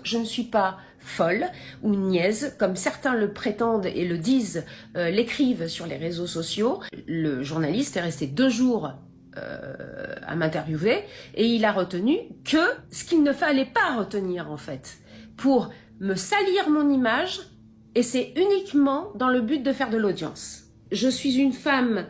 Je ne suis pas folle ou niaise, comme certains le prétendent et le disent, l'écrivent sur les réseaux sociaux. Le journaliste est resté 2 jours à m'interviewer et il a retenu que ce qu'il ne fallait pas retenir en fait, pour me salir mon image, et c'est uniquement dans le but de faire de l'audience. Je suis une femme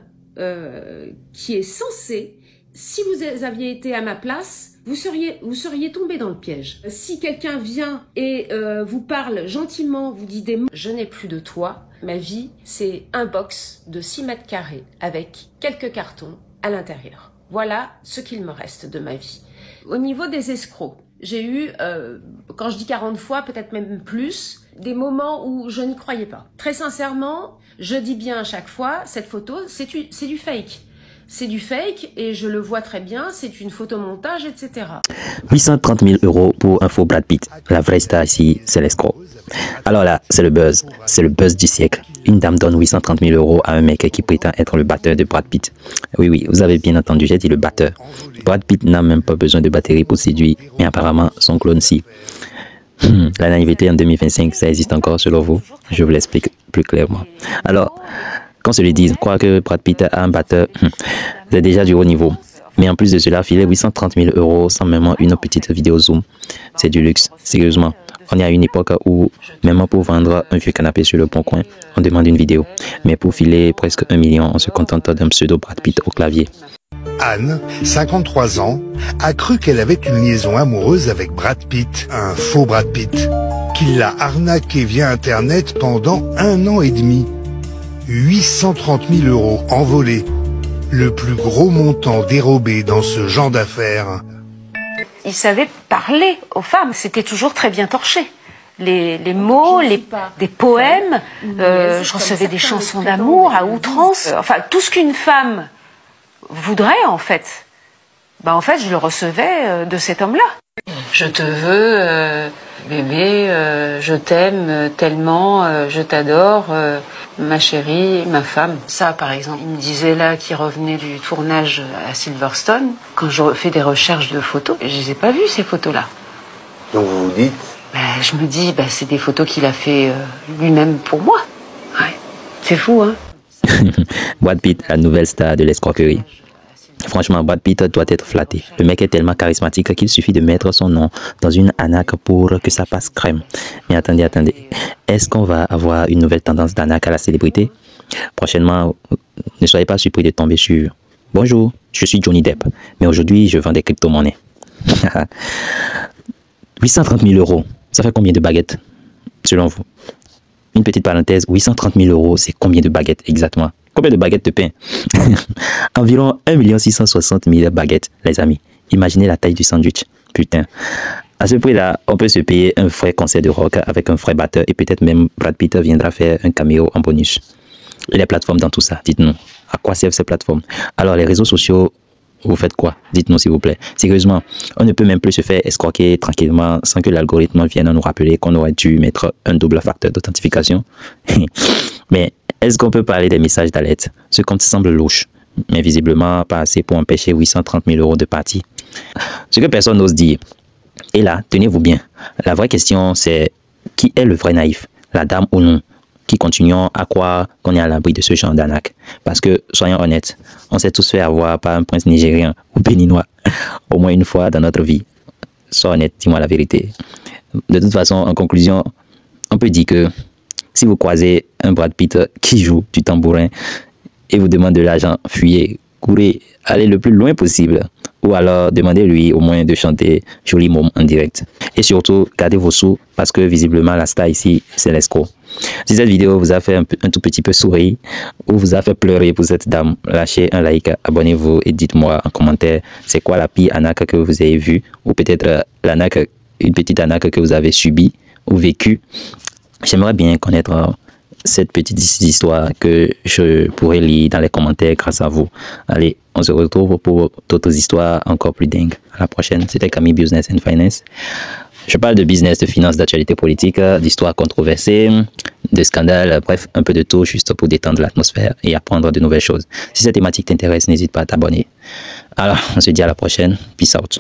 qui est censée, si vous aviez été à ma place, vous seriez tombé dans le piège. Si quelqu'un vient et vous parle gentiment, vous dit des mots, je n'ai plus de toit. Ma vie, c'est un box de 6 mètres carrés avec quelques cartons à l'intérieur. Voilà ce qu'il me reste de ma vie. Au niveau des escrocs, j'ai eu, quand je dis 40 fois, peut-être même plus, des moments où je n'y croyais pas. Très sincèrement, je dis bien à chaque fois, cette photo, c'est du fake. C'est du fake et je le vois très bien, c'est une photomontage, etc. 830 000 € pour un faux Brad Pitt. La vraie star ici, c'est l'escroc. Alors là, c'est le buzz du siècle. Une dame donne 830 000 € à un mec qui prétend être le batteur de Brad Pitt. Oui, vous avez bien entendu, j'ai dit le batteur. Brad Pitt n'a même pas besoin de batterie pour séduire, mais apparemment, son clone si. La naïveté en 2025, ça existe encore selon vous? Je vous l'explique plus clairement. Alors, qu'on se le dise, croire que Brad Pitt a un batteur, c'est déjà du haut niveau. Mais en plus de cela, filer 830 000 € sans même une petite vidéo Zoom, c'est du luxe, sérieusement. On est à une époque où, même pour vendre un vieux canapé sur le bon coin, on demande une vidéo. Mais pour filer presque 1 million, on se contente d'un pseudo Brad Pitt au clavier. Anne, 53 ans, a cru qu'elle avait une liaison amoureuse avec Brad Pitt, un faux Brad Pitt, qui l'a arnaqué via Internet pendant 1 an et demi. 830 000 € envolés, le plus gros montant dérobé dans ce genre d'affaires. Il savait parler aux femmes, c'était toujours très bien torché. Les mots, des poèmes, je recevais des chansons d'amour à outrance. Enfin, tout ce qu'une femme voudrait en fait, en fait je le recevais de cet homme-là. Je te veux, bébé, je t'aime tellement, je t'adore, ma chérie, ma femme. Ça par exemple, il me disait là qu'il revenait du tournage à Silverstone. Quand je fais des recherches de photos, je les ai pas vues ces photos-là. Donc vous vous dites? Je me dis, c'est des photos qu'il a fait lui-même pour moi. Ouais. C'est fou, hein. Brad Pitt, la nouvelle star de l'escroquerie. Franchement, Brad Pitt doit être flatté. Le mec est tellement charismatique qu'il suffit de mettre son nom dans une arnaque pour que ça passe crème. Mais attendez. Est-ce qu'on va avoir une nouvelle tendance d'arnaque à la célébrité? Prochainement, ne soyez pas surpris de tomber sur « Bonjour, je suis Johnny Depp, mais aujourd'hui je vends des crypto-monnaies. » 830 000 €, ça fait combien de baguettes selon vous? Une petite parenthèse, 830 000 €, c'est combien de baguettes exactement? Combien de baguettes de pain? Environ 1 660 000 baguettes, les amis. Imaginez la taille du sandwich. Putain. À ce prix-là, on peut se payer un vrai concert de rock avec un vrai batteur et peut-être même Brad Pitt viendra faire un caméo en bonus. Et les plateformes dans tout ça, dites-nous, à quoi servent ces plateformes? Alors, les réseaux sociaux, vous faites quoi? Dites-nous s'il vous plaît. Sérieusement, on ne peut même plus se faire escroquer tranquillement sans que l'algorithme vienne nous rappeler qu'on aurait dû mettre un double facteur d'authentification. Mais est-ce qu'on peut parler des messages d'alerte? Ce compte semble louche, mais visiblement pas assez pour empêcher 830 000 € de partie. Ce que personne n'ose dire. Et là, tenez-vous bien, la vraie question c'est qui est le vrai naïf? La dame ou non? Qui continuons à croire qu'on est à l'abri de ce genre d'arnaque? Parce que, soyons honnêtes, on s'est tous fait avoir par un prince nigérien ou béninois, au moins une fois dans notre vie. Sois honnête, dis-moi la vérité. De toute façon, en conclusion, on peut dire que si vous croisez un Brad Pitt qui joue du tambourin et vous demande de l'argent, fuyez, courez, allez le plus loin possible. Ou alors demandez-lui au moins de chanter Joli Môme en direct. Et surtout, gardez vos sous parce que visiblement la star ici, c'est l'escroc. Si cette vidéo vous a fait un tout petit peu sourire ou vous a fait pleurer pour cette dame, lâchez un like, abonnez-vous et dites-moi en commentaire c'est quoi la pire arnaque que vous avez vue ou peut-être une petite arnaque que vous avez subie ou vécue. J'aimerais bien connaître cette petite histoire que je pourrais lire dans les commentaires grâce à vous. Allez, on se retrouve pour d'autres histoires encore plus dingues. À la prochaine, c'était Camille Business and Finance. Je parle de business, de finance, d'actualité politique, d'histoires controversées, de scandales, bref, un peu de tout juste pour détendre l'atmosphère et apprendre de nouvelles choses. Si cette thématique t'intéresse, n'hésite pas à t'abonner. Alors, on se dit à la prochaine. Peace out.